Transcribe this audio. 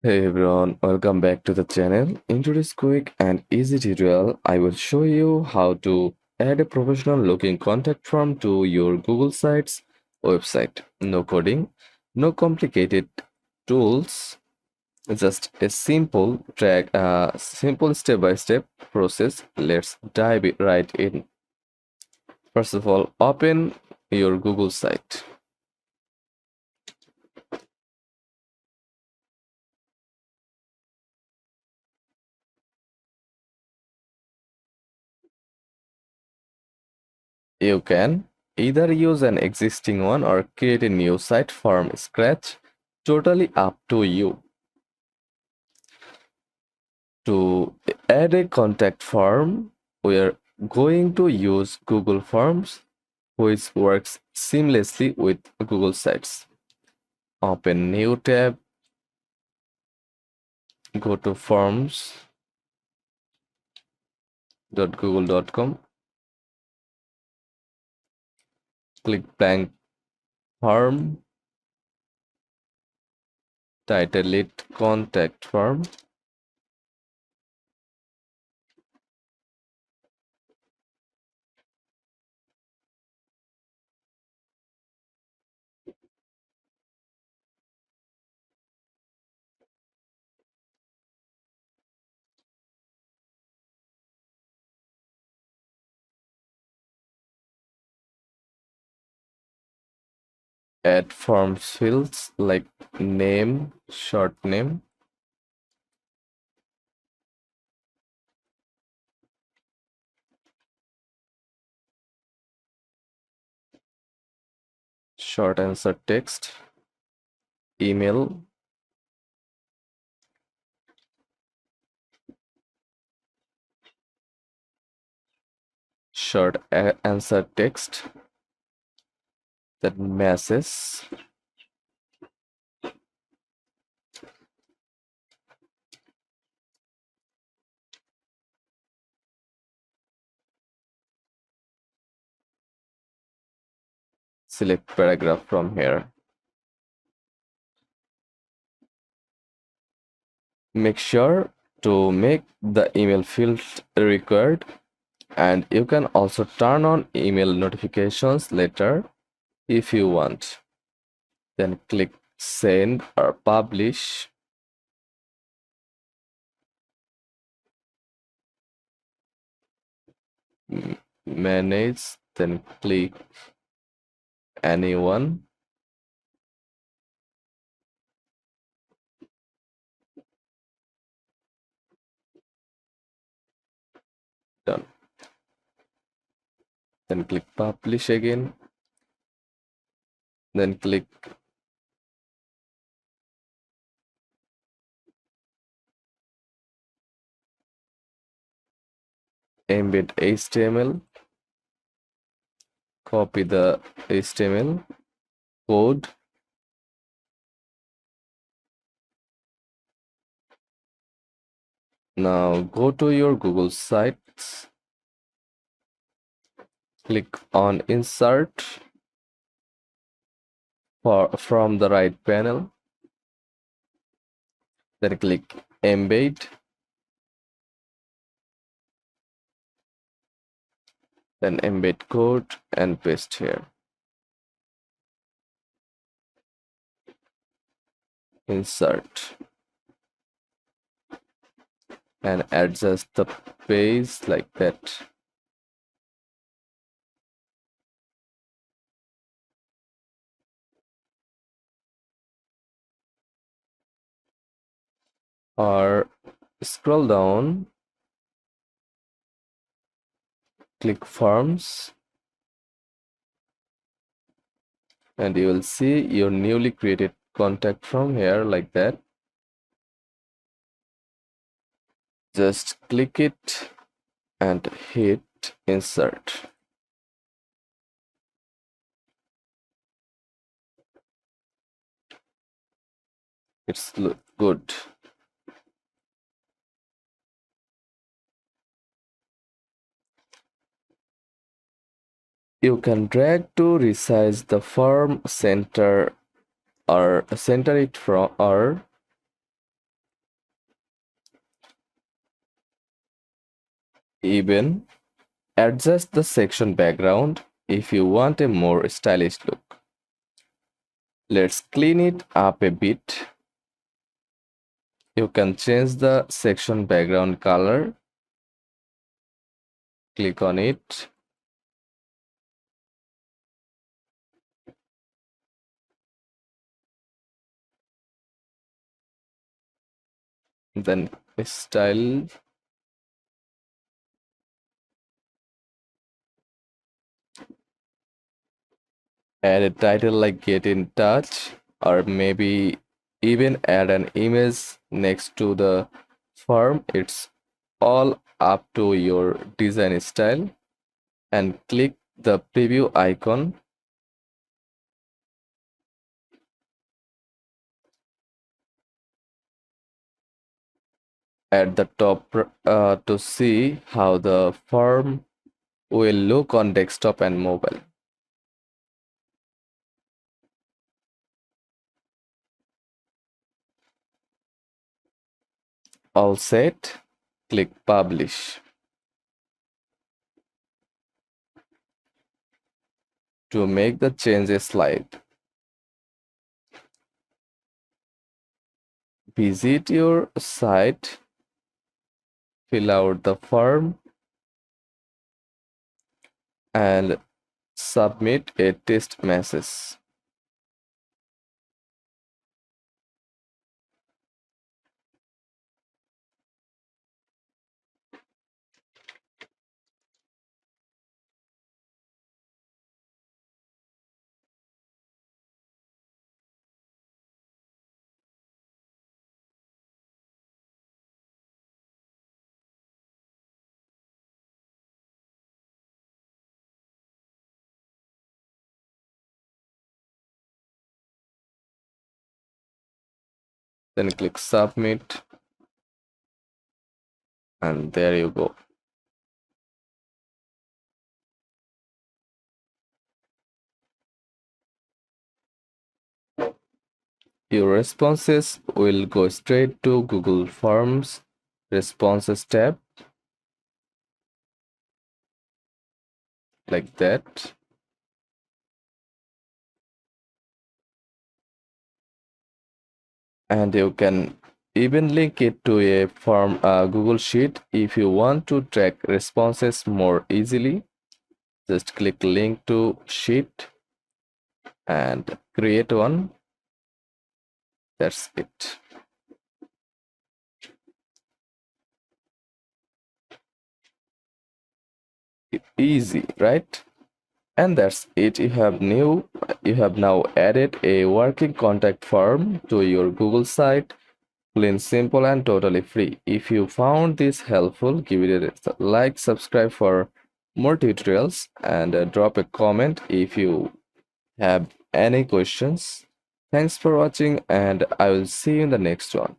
Hey everyone, welcome back to the channel. In today's quick and easy tutorial, I will show you how to add a professional looking contact form to your Google Sites website. No coding, no complicated tools, just a simple step-by-step process. Let's dive right in. First of all, open your Google site. You can either use an existing one or create a new site from scratch, totally up to you. To add a contact form, we are going to use Google Forms, which works seamlessly with Google Sites. Open new tab, go to forms.google.com, click blank form, title it contact form. Add forms fields like name, short name, short answer text, email, short answer text, that message, select paragraph from here. Make sure to make the email field required, and you can also turn on email notifications later if you want. Then click send or publish. Manage, then click anyone. Done. Then click publish again. Then click embed HTML. Copy the HTML code. Now go to your Google Sites. Click on insert from the right panel. Then click embed. Then embed code and paste here. Insert. And adjust the page like that. Or scroll down, click forms, and you will see your newly created contact from here like that. Just click it and hit insert. It's look good. You can drag to resize the form, center it from, or, even adjust the section background if you want a more stylish look. Let's clean it up a bit. You can change the section background color. Click on it. Then style. Add a title like Get in Touch, or maybe even add an image next to the form. It's all up to your design style. And click the preview icon. At the top to see how the form will look on desktop and mobile. All set. Click Publish. To make the changes slide, visit your site, fill out the form, and submit a test message. Then click Submit, and there you go. Your responses will go straight to Google Forms Responses tab, like that. And you can even link it to a form Google Sheet if you want to track responses more easily. Just click link to sheet and create one. That's it. Easy, right? And that's it. You have now added a working contact form to your Google site. Plain, simple, and totally free. If you found this helpful, give it a like, subscribe for more tutorials, and drop a comment if you have any questions. Thanks for watching, and I will see you in the next one.